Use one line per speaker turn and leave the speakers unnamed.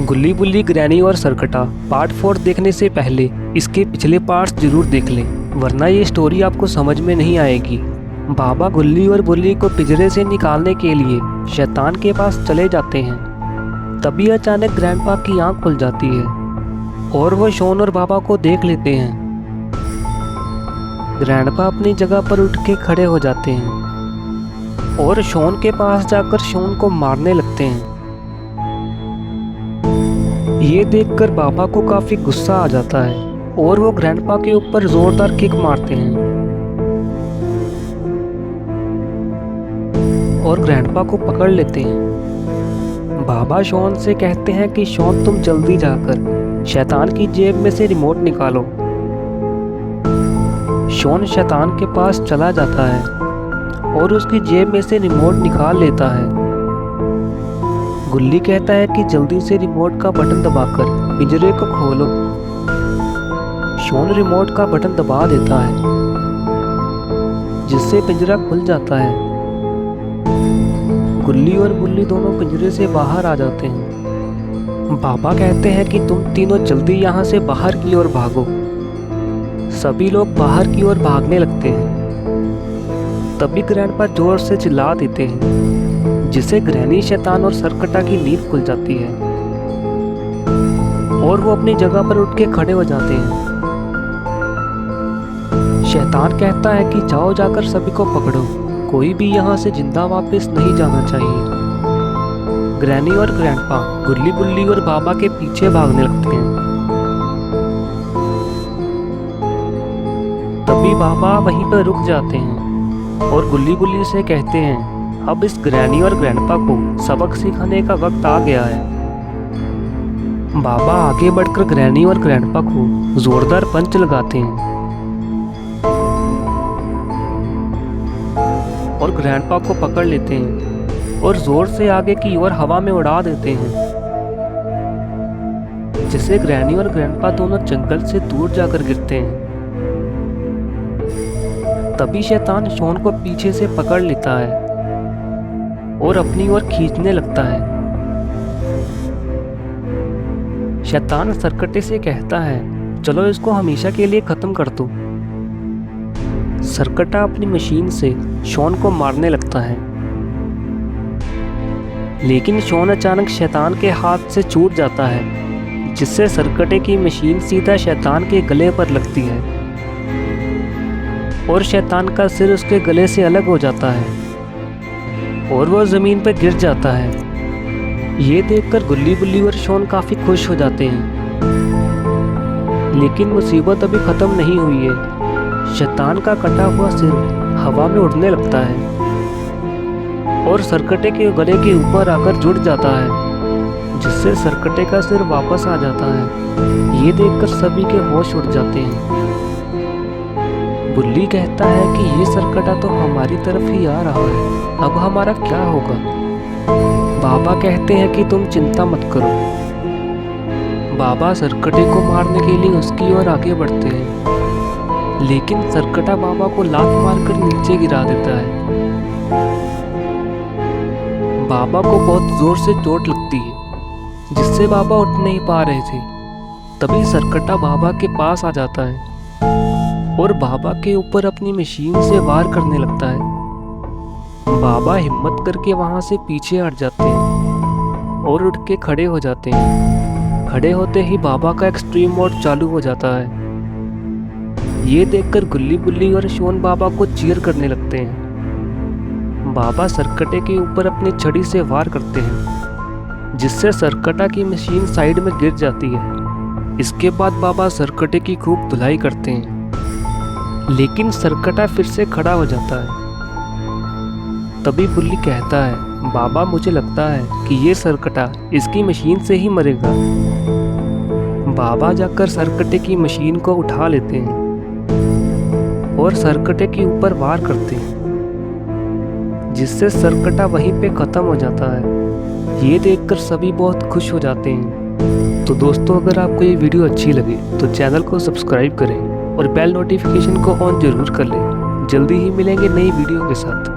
गुल्ली बुल्ली, ग्रैनी और सरकटा पार्ट 4 देखने से पहले इसके पिछले पार्ट्स जरूर देख लें, वरना ये स्टोरी आपको समझ में नहीं आएगी। बाबा गुल्ली और बुल्ली को पिंजरे से निकालने के लिए शैतान के पास चले जाते हैं। तभी अचानक ग्रैंडपा की आंख खुल जाती है और वो शॉन और बाबा को देख लेते हैं। ग्रैंडपा अपनी जगह पर उठ के खड़े हो जाते हैं और शॉन के पास जाकर शॉन को मारने लगते हैं। ये देखकर बाबा को काफी गुस्सा आ जाता है और वो ग्रैंडपा के ऊपर जोरदार किक मारते हैं और ग्रैंडपा को पकड़ लेते हैं। बाबा शॉन से कहते हैं कि शॉन, तुम जल्दी जाकर शैतान की जेब में से रिमोट निकालो। शॉन शैतान के पास चला जाता है और उसकी जेब में से रिमोट निकाल लेता है। गुल्ली कहता है कि जल्दी से रिमोट का बटन दबाकर पिंजरे को खोलो। शॉन रिमोट का बटन दबा देता है जिससे पिंजरा खुल जाता है। गुल्ली और बुल्ली दोनों पिंजरे से बाहर आ जाते हैं। बाबा कहते हैं कि तुम तीनों जल्दी यहाँ से बाहर की ओर भागो। सभी लोग बाहर की ओर भागने लगते हैं। तभी ग्रैंडपा जोर से चिल्ला देते हैं जिससे ग्रैनी, शैतान और सरकटा की नींद खुल जाती है और वो अपनी जगह पर उठ के खड़े हो जाते हैं। शैतान कहता है कि जाओ, जाकर सभी को पकड़ो, कोई भी यहाँ से जिंदा वापस नहीं जाना चाहिए। ग्रैनी और ग्रैंडपा गुल्ली बुल्ली और बाबा के पीछे भागने लगते हैं। तभी बाबा वहीं पर रुक जाते हैं और गुल्ली बुल्ली से कहते हैं, अब इस ग्रैनी और ग्रैंडपा को सबक सिखाने का वक्त आ गया है। बाबा आगे बढ़कर ग्रैनी और ग्रैंडपा को जोरदार पंच लगाते हैं और ग्रैंडपा को पकड़ लेते हैं और जोर से आगे की ओर हवा में उड़ा देते हैं, जिससे ग्रैनी और ग्रैंडपा दोनों जंगल से दूर जाकर गिरते हैं। तभी शैतान शॉन को पीछे से पकड़ लेता है और अपनी ओर खींचने लगता है। शैतान सरकटे से कहता है, चलो इसको हमेशा के लिए खत्म कर दो। सरकटा अपनी मशीन से शॉन को मारने लगता है, लेकिन शॉन अचानक शैतान के हाथ से छूट जाता है, जिससे सरकटे की मशीन सीधा शैतान के गले पर लगती है और शैतान का सिर उसके गले से अलग हो जाता है और वह जमीन पर गिर जाता है। ये देखकर गुल्ली बुल्ली और शॉन काफी खुश हो जाते हैं, लेकिन मुसीबत अभी खत्म नहीं हुई है। शैतान का कटा हुआ सिर हवा में उड़ने लगता है और सरकटे के गले के ऊपर आकर जुड़ जाता है, जिससे सरकटे का सिर वापस आ जाता है। ये देखकर सभी के होश उड़ जाते हैं। बुल्ली कहता है कि ये सरकटा तो हमारी तरफ ही आ रहा है, अब हमारा क्या होगा। बाबा कहते हैं कि तुम चिंता मत करो। बाबा सरकटे को मारने के लिए उसकी ओर आगे बढ़ते हैं, लेकिन सरकटा बाबा को लात मारकर नीचे गिरा देता है। बाबा को बहुत जोर से चोट लगती है, जिससे बाबा उठ नहीं पा रहे थे। तभी सरकटा बाबा के पास आ जाता है और बाबा के ऊपर अपनी मशीन से वार करने लगता है। बाबा हिम्मत करके वहां से पीछे हट जाते हैं और उठ के खड़े हो जाते हैं। खड़े होते ही बाबा का एक्सट्रीम मोड चालू हो जाता है। ये देखकर गुल्ली बुल्ली और शॉन बाबा को चीयर करने लगते हैं। बाबा सरकटे के ऊपर अपनी छड़ी से वार करते हैं, जिससे सरकटा की मशीन साइड में गिर जाती है। इसके बाद बाबा सरकटे की खूब धुलाई करते हैं, लेकिन सरकटा फिर से खड़ा हो जाता है। तभी बुल्ली कहता है, बाबा मुझे लगता है कि ये सरकटा इसकी मशीन से ही मरेगा। बाबा जाकर सरकटे की मशीन को उठा लेते हैं और सरकटे के ऊपर वार करते हैं, जिससे सरकटा वहीं पे खत्म हो जाता है। ये देखकर सभी बहुत खुश हो जाते हैं। तो दोस्तों, अगर आपको ये वीडियो अच्छी लगे तो चैनल को सब्सक्राइब करें और बेल नोटिफिकेशन को ऑन जरूर कर लें। जल्दी ही मिलेंगे नई वीडियो के साथ।